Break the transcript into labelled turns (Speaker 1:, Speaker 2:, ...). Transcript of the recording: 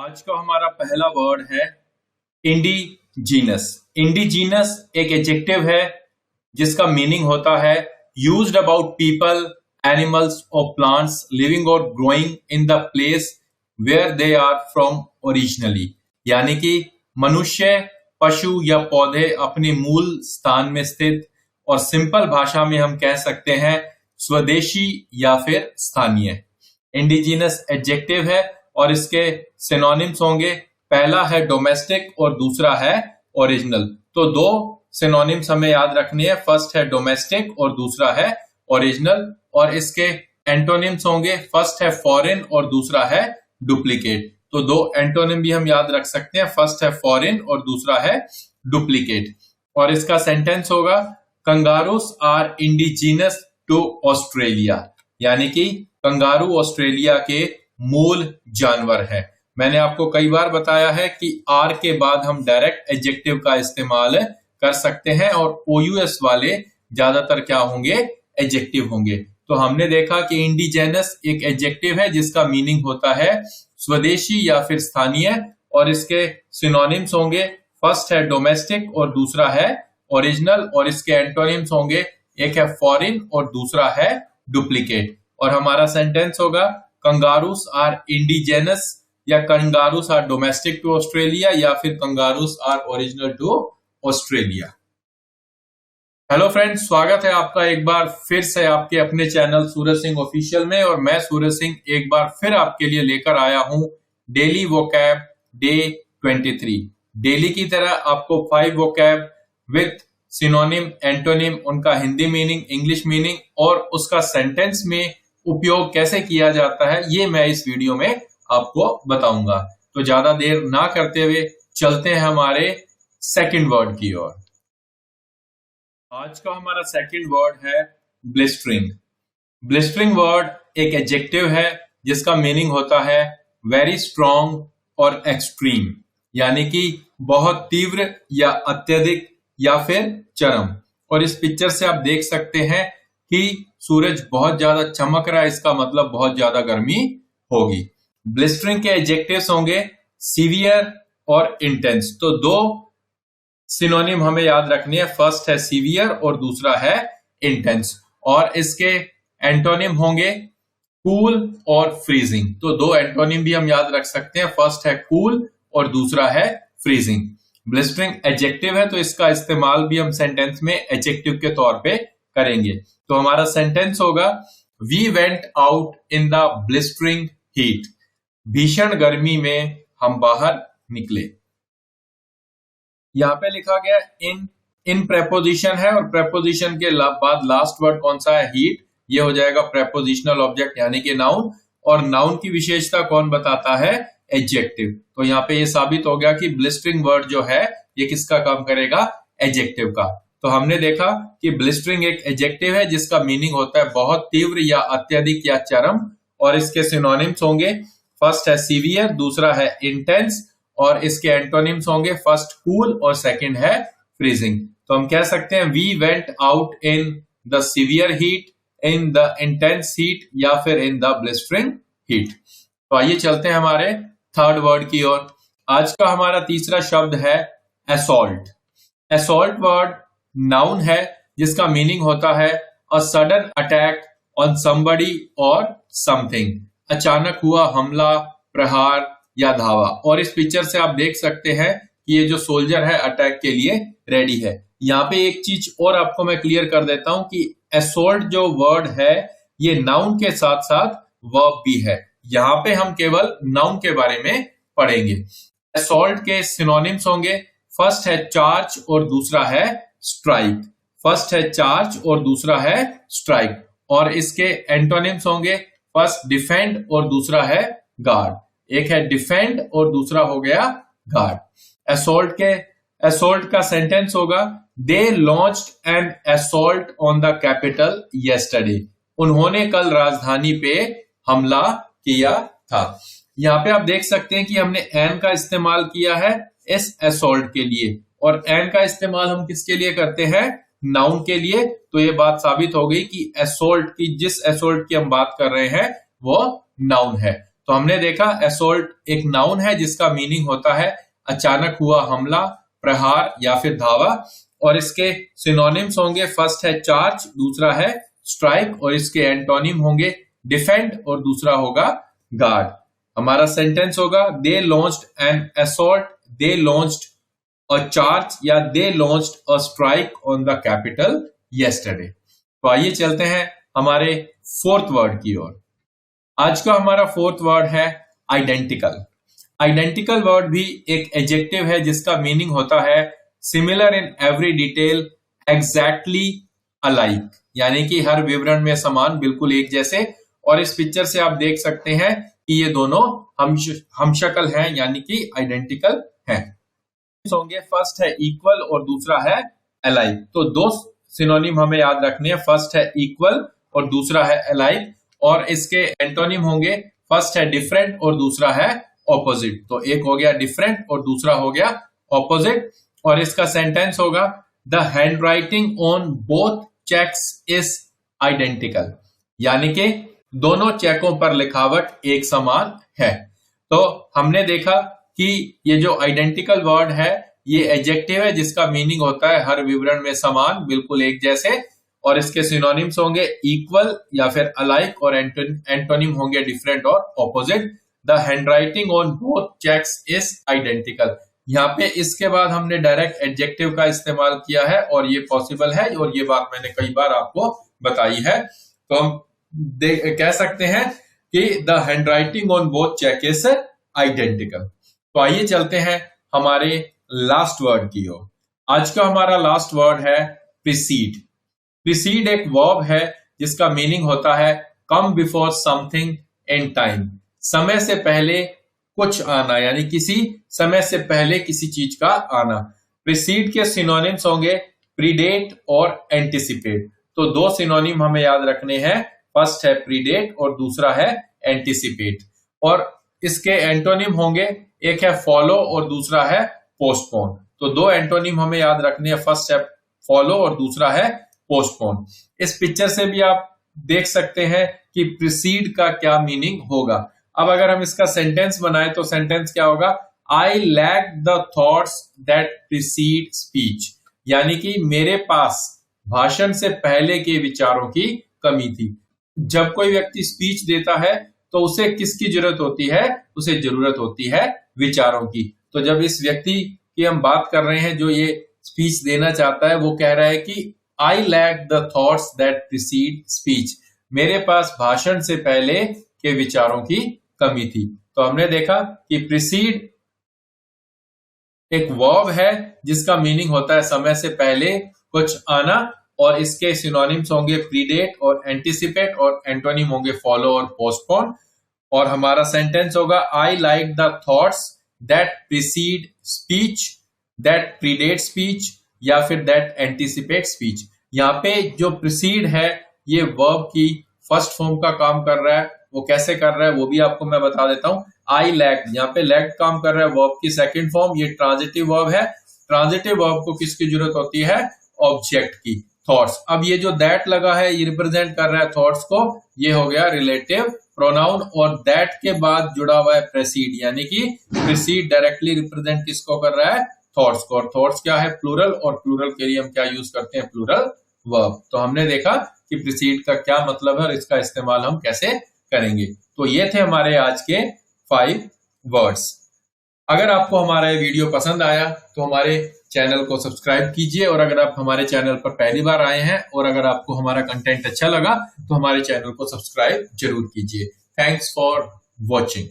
Speaker 1: आज का हमारा पहला वर्ड है इंडिजीनस। इंडिजीनस एक एडजेक्टिव है जिसका मीनिंग होता है यूज्ड अबाउट पीपल, एनिमल्स और प्लांट्स लिविंग और growing in the place where they are from originally. यानी कि मनुष्य, पशु या पौधे अपने मूल स्थान में स्थित, और सिंपल भाषा में हम कह सकते हैं स्वदेशी या फिर स्थानीय। इंडिजीनस एडजेक्टिव है और इसके सिनोनिम्स होंगे, पहला है डोमेस्टिक और दूसरा है ओरिजिनल। तो दो सिनोनिम्स हमें याद रखने हैं, फर्स्ट है डोमेस्टिक और दूसरा है ओरिजिनल। और इसके एंटोनिम्स होंगे, फर्स्ट है फॉरेन और दूसरा है डुप्लीकेट। तो दो एंटोनिम भी हम याद रख सकते हैं, फर्स्ट है फॉरेन और दूसरा है डुप्लीकेट। और इसका सेंटेंस होगा कंगारूस आर इंडिजीनस टू ऑस्ट्रेलिया, यानी कि कंगारू ऑस्ट्रेलिया के मूल जानवर है। मैंने आपको कई बार बताया है कि आर के बाद हम डायरेक्ट एडजेक्टिव का इस्तेमाल कर सकते हैं और ओयूएस वाले ज्यादातर क्या होंगे, एडजेक्टिव होंगे। तो हमने देखा कि इंडिजेनस एक एडजेक्टिव है जिसका मीनिंग होता है स्वदेशी या फिर स्थानीय, और इसके सिनोनिम्स होंगे, फर्स्ट है डोमेस्टिक और दूसरा है ओरिजिनल। और इसके एंटोनिम्स होंगे, एक है फॉरेन और दूसरा है डुप्लीकेट। और हमारा सेंटेंस होगा कंगारूस आर इंडिजेनस, या kangaroos are domestic to Australia, या फिर kangaroos are original to Australia. Hello friends, स्वागत है आपका एक बार फिर से आपके अपने चैनल सूरज सिंह ऑफिशियल में। और मैं सूरज सिंह एक बार फिर आपके लिए लेकर आया हूं डेली वोकैब डे 23। डेली की तरह आपको 5 वोकैब विथ सिनोनिम, एंटोनिम, उनका हिंदी मीनिंग, इंग्लिश मीनिंग और उसका सेंटेंस में उपयोग कैसे किया जाता है, ये मैं इस वीडियो में आपको बताऊंगा। तो ज्यादा देर ना करते हुए चलते हैं हमारे सेकंड वर्ड की ओर। आज का हमारा सेकंड वर्ड है ब्लिस्टरिंग। ब्लिस्टरिंग वर्ड एक एडजेक्टिव है जिसका मीनिंग होता है वेरी स्ट्रॉन्ग और एक्सट्रीम, यानी कि बहुत तीव्र या अत्यधिक या फिर चरम। और इस पिक्चर से आप देख सकते हैं कि सूरज बहुत ज्यादा चमक रहा है, इसका मतलब बहुत ज्यादा गर्मी होगी। ब्लिस्टरिंग के एडजेक्टिव्स होंगे सीवियर और इंटेंस। तो दो सिनोनिम हमें याद रखनी है, फर्स्ट है सीवियर और दूसरा है इंटेंस। और इसके एंटोनिम होंगे कूल और फ्रीजिंग। तो दो एंटोनिम भी हम याद रख सकते हैं, फर्स्ट है कूल और दूसरा है फ्रीजिंग। ब्लिस्टरिंग एडजेक्टिव है तो इसका इस्तेमाल भी हम सेंटेंस में एडजेक्टिव के तौर पे करेंगे। तो हमारा सेंटेंस होगा we went out in the blistering heat. भीषण गर्मी में हम बाहर निकले। यहां पे लिखा गया इन प्रेपोजिशन है, और प्रेपोजिशन के बाद लास्ट वर्ड कौन सा है, हीट। ये हो जाएगा प्रेपोजिशनल ऑब्जेक्ट यानी कि नाउन। और नाउन की विशेषता कौन बताता है, एडजेक्टिव। तो यहाँ पे ये साबित हो गया कि ब्लिस्टरिंग वर्ड जो है ये किसका काम करेगा, एडजेक्टिव का। तो हमने देखा कि ब्लिस्टरिंग एक एडजेक्टिव है जिसका मीनिंग होता है बहुत तीव्र या अत्यधिक या चरम। और इसके सिनोनिम्स होंगे, फर्स्ट है सीवियर, दूसरा है इंटेंस। और इसके एंटोनिम्स होंगे, फर्स्ट कूल और सेकंड है फ्रीजिंग। तो हम कह सकते हैं we went out in the severe heat, in the intense heat, या फिर इन द ब्लिस्टरिंग हीट। तो आइए चलते हैं हमारे थर्ड वर्ड की ओर। आज का हमारा तीसरा शब्द है असॉल्ट। असॉल्ट वर्ड नाउन है जिसका मीनिंग होता है a sudden attack on somebody और समथिंग। अचानक हुआ हमला, प्रहार या धावा। और इस पिक्चर से आप देख सकते हैं कि ये जो सोल्जर है अटैक के लिए रेडी है। यहाँ पे एक चीज और आपको मैं क्लियर कर देता हूं कि असॉल्ट जो वर्ड है ये नाउन के साथ साथ वर्ब भी है। यहाँ पे हम केवल नाउन के बारे में पढ़ेंगे। असॉल्ट के सिनोनिम्स होंगे, फर्स्ट है चार्ज और दूसरा है स्ट्राइक। फर्स्ट है चार्ज और दूसरा है स्ट्राइक। और इसके एंटोनिम्स होंगे, फर्स्ट डिफेंड और दूसरा है गार्ड। एक है डिफेंड और दूसरा हो गया गार्ड। असॉल्ट का सेंटेंस होगा, they launched an assault on the capital yesterday. उन्होंने कल राजधानी पे हमला किया था। यहाँ पे आप देख सकते हैं कि हमने एन का इस्तेमाल किया है इस असॉल्ट के लिए, और एन का इस्तेमाल हम किसके लिए करते हैं, नाउन के लिए। तो ये बात साबित हो गई कि असॉल्ट की, जिस असॉल्ट की हम बात कर रहे हैं वो नाउन है। तो हमने देखा असोल्ट एक नाउन है जिसका मीनिंग होता है अचानक हुआ हमला, प्रहार या फिर धावा, और इसके सिनोनिम्स होंगे, फर्स्ट है चार्ज, दूसरा है स्ट्राइक, और इसके एंटोनिम होंगे डिफेंड और दूसरा होगा गार्ड। हमारा सेंटेंस होगा they launched an assault, they launched a charge या they launched a strike on the capital yesterday. तो आइए चलते हैं हमारे फोर्थ वर्ड की ओर। आज का हमारा फोर्थ वर्ड है आइडेंटिकल। आइडेंटिकल वर्ड भी एक एडजेक्टिव है जिसका मीनिंग होता है similar in every detail, exactly alike, यानी कि हर विवरण में समान, बिल्कुल एक जैसे। और इस पिक्चर से आप देख सकते हैं कि ये दोनों हमशक्ल हैं, यानी कि आइडेंटिकल हैं। होंगे, फर्स्ट है इक्वल और दूसरा है अलाइक। तो दो सिनोनिम हमें याद रखने हैं, फर्स्ट है इक्वल और दूसरा है अलाइक, और इसके एंटोनिम होंगे, फर्स्ट है डिफरेंट और दूसरा है ऑपोजिट। तो एक हो गया डिफरेंट और दूसरा हो गया ऑपोजिट। और इसका सेंटेंस होगा the handwriting on both cheques is identical, यानी कि दोनों चेकों पर लिखावट एक समान है। तो हमने देखा कि ये जो आइडेंटिकल वर्ड है ये एडजेक्टिव है जिसका मीनिंग होता है हर विवरण में समान, बिल्कुल एक जैसे, और इसके सिनोनिम्स होंगे इक्वल या फिर अलाइक, और एंटोनिम होंगे डिफरेंट और opposite. The handwriting on both cheques is identical. यहाँ पे इसके बाद हमने डायरेक्ट एडजेक्टिव का इस्तेमाल किया है और ये पॉसिबल है, और ये बात मैंने कई बार आपको बताई है। तो हम कह सकते हैं कि the handwriting on both cheque is identical. तो आइए चलते हैं हमारे लास्ट वर्ड की ओर। आज का हमारा लास्ट वर्ड है प्रीसीड। प्रीसीड एक वर्ब है जिसका मीनिंग होता है come before something in time, समय से पहले कुछ आना, यानी किसी समय से पहले किसी चीज का आना। प्रीसीड के सिनोनिम्स होंगे प्रीडेट और एंटिसिपेट। तो दो सिनोनिम हमें याद रखने हैं, फर्स्ट है प्रीडेट और दूसरा है एंटिसिपेट। और इसके एंटोनिम होंगे, एक है फॉलो और दूसरा है पोस्टपोन। तो दो एंटोनिम हमें याद रखने हैं, फर्स्ट है फॉलो और दूसरा है पोस्टपोन। इस पिक्चर से भी आप देख सकते हैं कि प्रीसीड का क्या मीनिंग होगा। अब अगर हम इसका सेंटेंस बनाए तो सेंटेंस क्या होगा, I lack the thoughts that precede speech, यानी कि मेरे पास भाषण से पहले के विचारों की कमी थी। जब कोई व्यक्ति स्पीच देता है तो उसे किसकी जरूरत होती है, उसे जरूरत होती है विचारों की। तो जब इस व्यक्ति की हम बात कर रहे हैं जो ये स्पीच देना चाहता है, वो कह रहा है कि I lack the thoughts that precede speech, मेरे पास भाषण से पहले के विचारों की कमी थी। तो हमने देखा कि प्रीसीड एक वर्ब है जिसका मीनिंग होता है समय से पहले कुछ आना, और इसके सिनोनिम्स होंगे प्रीडेट और एंटिसिपेट, और एंटोनिम होंगे फॉलो और पोस्टपोन। और हमारा सेंटेंस होगा I like the thoughts that precede speech, that predate speech या फिर दैट एंटिसिपेट स्पीच। यहाँ पे जो प्रीसीड है ये वर्ब की फर्स्ट फॉर्म का काम कर रहा है। वो कैसे कर रहा है वो भी आपको मैं बता देता हूँ। आई लैक, यहाँ पे लैक काम कर रहा है वर्ब की सेकंड फॉर्म, ये ट्रांजिटिव वर्ब है। ट्रांजिटिव वर्ब को किसकी जरूरत होती है, ऑब्जेक्ट की, थॉट्स। अब ये जो दैट लगा है ये रिप्रेजेंट कर रहा है थॉट्स को, ये हो गया रिलेटिव प्रोनाउन, और दैट के बाद जुड़ा हुआ है प्रीसीड, यानी कि प्रीसीड डायरेक्टली रिप्रेजेंट किसको कर रहा है, थॉट्स को। और थॉट्स क्या है, प्लूरल, और प्लूरल के लिए हम क्या यूज करते हैं, प्लूरल वर्ब। तो हमने देखा कि प्रीसीड का क्या मतलब है और इसका इस्तेमाल हम कैसे करेंगे। तो ये थे हमारे आज के 5 वर्ड्स। अगर आपको हमारा ये वीडियो पसंद आया तो हमारे चैनल को सब्सक्राइब कीजिए, और अगर आप हमारे चैनल पर पहली बार आए हैं और अगर आपको हमारा कंटेंट अच्छा लगा तो हमारे चैनल को सब्सक्राइब जरूर कीजिए। Thanks for watching.